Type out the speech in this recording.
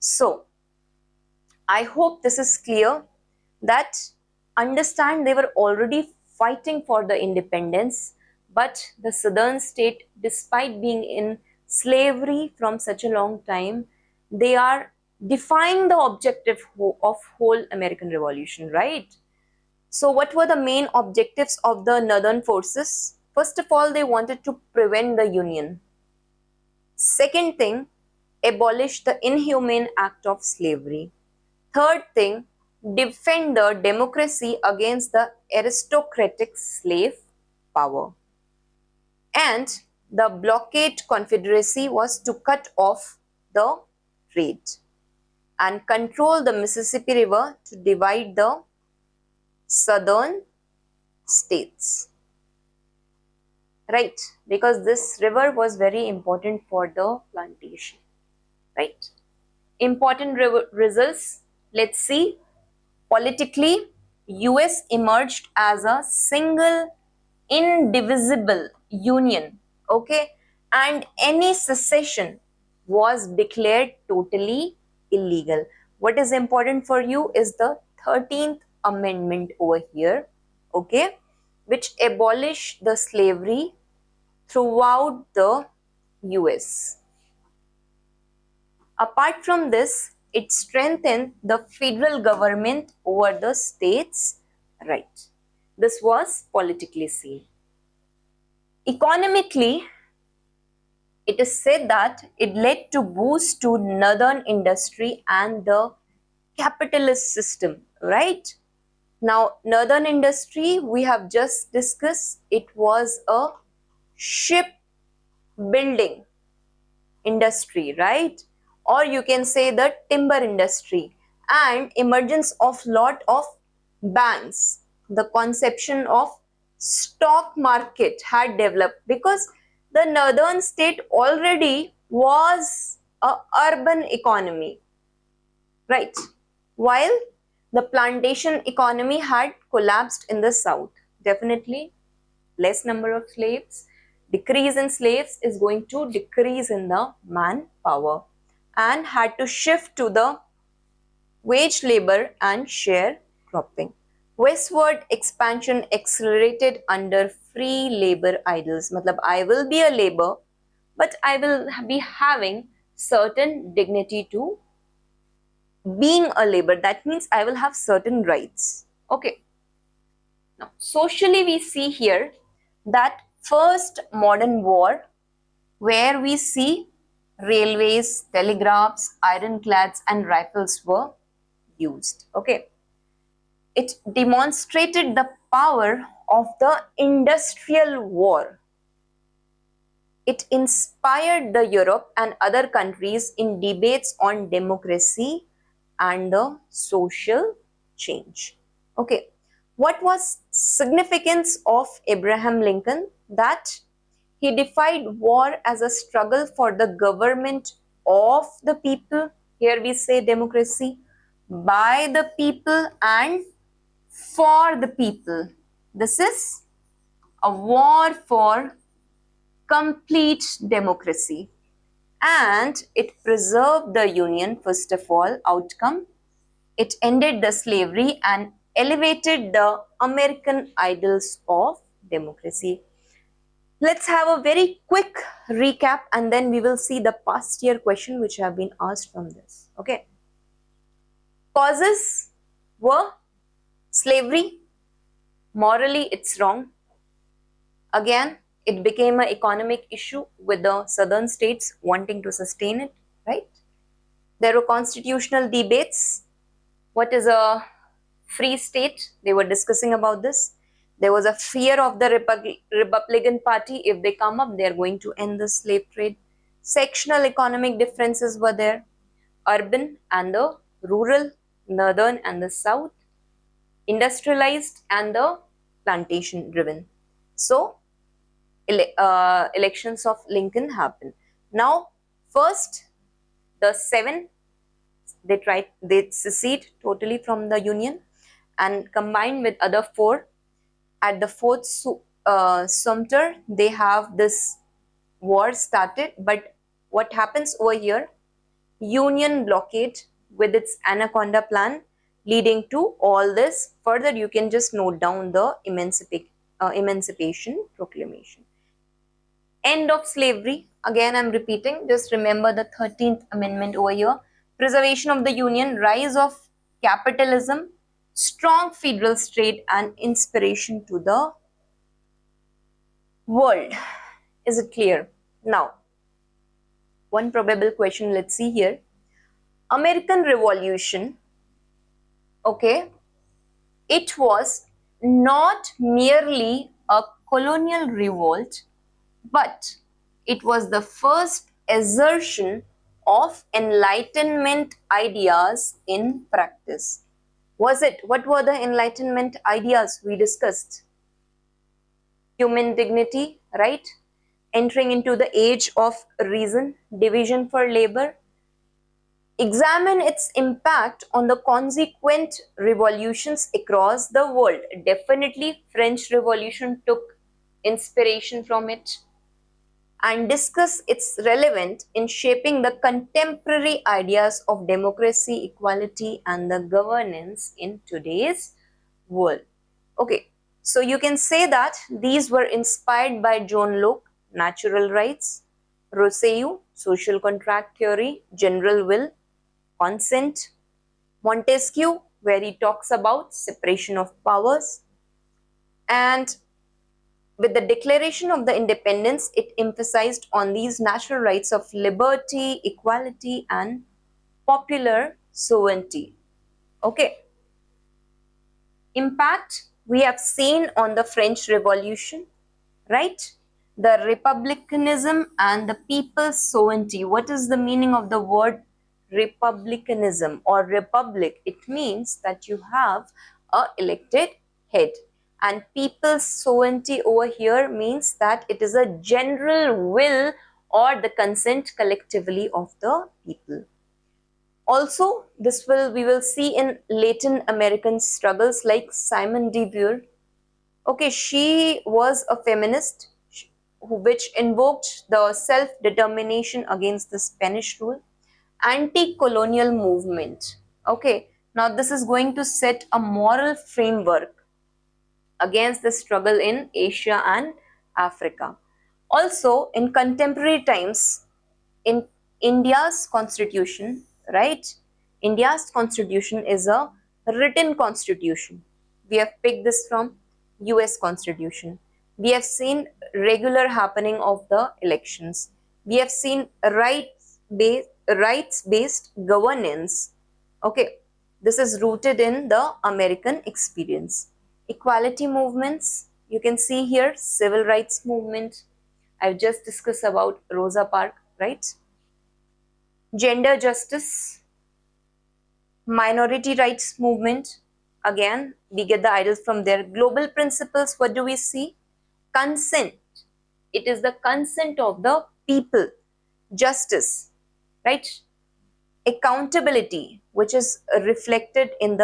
So I hope this is clear, that understand they were already fighting for the independence, but the southern state, despite being in slavery from such a long time, they are defying the objective of whole American Revolution, right? So what were the main objectives of the northern forces? First of all, they wanted to prevent the Union. Second thing, abolish the inhumane act of slavery. Third thing, defend the democracy against the aristocratic slave power. And the blockade confederacy was to cut off the trade and control the Mississippi River to divide the southern states. Right, because this river was very important for the plantation. Right. Important results. Let's see. Politically, US emerged as a single indivisible union, okay, and any secession was declared totally illegal. What is important for you is the 13th Amendment over here, okay, which abolished the slavery throughout the US. Apart from this, it strengthened the federal government over the states, right? This was politically seen. Economically, it is said that it led to boost to northern industry and the capitalist system, right? Now, northern industry, we have just discussed, it was a ship building industry, right? Or you can say the timber industry, and emergence of lot of banks. The conception of stock market had developed because the northern state already was a urban economy, right? While the plantation economy had collapsed in the south. Definitely less number of slaves, decrease in slaves is going to decrease in the manpower, and had to shift to the wage labor and sharecropping. Westward expansion accelerated under free labor ideals. Matlab, I will be a labor, but I will be having certain dignity to being a labor. That means I will have certain rights. Okay. Now, socially, we see here that first modern war, where we see railways, telegraphs, ironclads, and rifles were used. Okay. It demonstrated the power of the industrial war. It inspired the Europe and other countries in debates on democracy and the social change. Okay, what was significance of Abraham Lincoln? That he defied war as a struggle for the government of the people. Here we say democracy, by the people and for the people. This is a war for complete democracy, and it preserved the union. First of all, outcome, it ended the slavery and elevated the American ideals of democracy. Let's have a very quick recap, and then we will see the past year question which have been asked from this. Okay, causes were slavery. Morally it's wrong. Again, it became an economic issue with the southern states wanting to sustain it, right? There were constitutional debates. What is a free state? They were discussing about this. There was a fear of the Republican Party. If they come up, they are going to end the slave trade. Sectional economic differences were there. Urban and the rural, northern and the south, industrialized and the plantation driven. So, elections of Lincoln happened. Now, first, the seven, they secede totally from the Union and combined with other four. At the fourth Sumter, they have this war started. But what happens over here? Union blockade with its Anaconda plan, leading to all this. Further, you can just note down the Emancipation Proclamation. End of slavery. Again, I'm repeating, just remember the 13th Amendment over here. Preservation of the Union, rise of capitalism, strong federal state, and inspiration to the world. Is it clear? Now, one probable question, let's see here. American Revolution, okay, it was not merely a colonial revolt, but it was the first assertion of Enlightenment ideas in practice. Was it? What were the Enlightenment ideas we discussed? Human dignity, right? Entering into the age of reason, division for labor. Examine its impact on the consequent revolutions across the world. Definitely, French Revolution took inspiration from it, and discuss its relevance in shaping the contemporary ideas of democracy, equality, and the governance in today's world. Okay, so you can say that these were inspired by John Locke, natural rights, Rousseau, social contract theory, general will, consent, Montesquieu, where he talks about separation of powers, and with the Declaration of the Independence, it emphasized on these natural rights of liberty, equality, and popular sovereignty. Okay. Impact we have seen on the French Revolution, right? The republicanism and the people's sovereignty. What is the meaning of the word republicanism or republic? It means that you have a elected head, and people's sovereignty over here means that it is a general will or the consent collectively of the people. Also, we will see in Latin American struggles like Simone de Beauvoir. Okay, she was a feminist which invoked the self-determination against the Spanish rule, anti-colonial movement. Okay, now this is going to set a moral framework against the struggle in Asia and Africa. Also, in contemporary times, in India's constitution, right? India's constitution is a written constitution. We have picked this from US constitution. We have seen regular happening of the elections. We have seen rights-based governance. Okay, this is rooted in the American experience. Equality movements, you can see here, civil rights movement. I've just discussed about Rosa Parks, right? Gender justice, minority rights movement. Again, we get the ideas from there. Global principles, what do we see? Consent. It is the consent of the people. Justice, right? Accountability, which is reflected in the